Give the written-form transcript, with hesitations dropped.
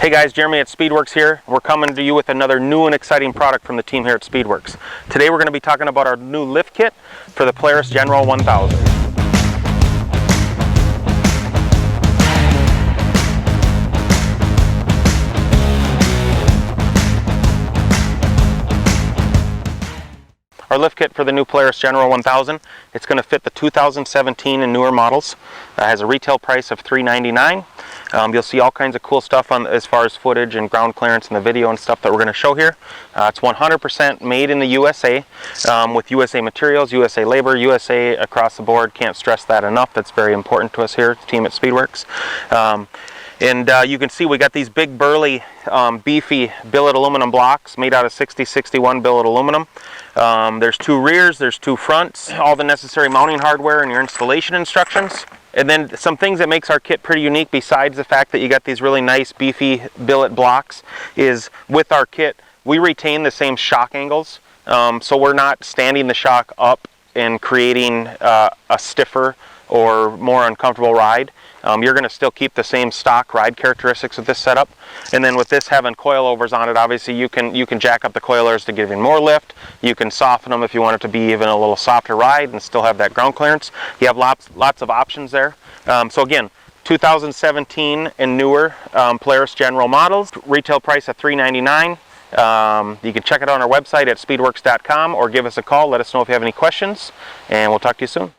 Hey guys, Jeremy at Speedwerx here. We're coming to you with another new and exciting product from the team here at Speedwerx. Today we're going to be talking about our new lift kit for the Polaris General 1000. Our lift kit for the new Polaris General 1000, it's going to fit the 2017 and newer models. It has a retail price of $399. You'll see all kinds of cool stuff on as far as footage and ground clearance and the video and stuff that we're going to show here. It's 100% made in the USA with USA materials, USA labor, USA across the board. Can't stress that enough. That's very important to us here, the team at Speedwerx. You can see we got these big burly beefy billet aluminum blocks made out of 6061 billet aluminum. There's two rears, there's two fronts, all the necessary mounting hardware and your installation instructions. And then some things that makes our kit pretty unique, besides the fact that you got these really nice beefy billet blocks, is with our kit we retain the same shock angles, so we're not standing the shock up and creating a stiffer or more uncomfortable ride. You're going to still keep the same stock ride characteristics with this setup. And then with this having coilovers on it, obviously you can jack up the coilovers to give even more lift. You can soften them if you want it to be even a little softer ride and still have that ground clearance. You have lots of options there. So again, 2017 and newer Polaris General models, retail price of $399. You can check it out on our website at speedwerx.com or give us a call. Let us know if you have any questions, and we'll talk to you soon.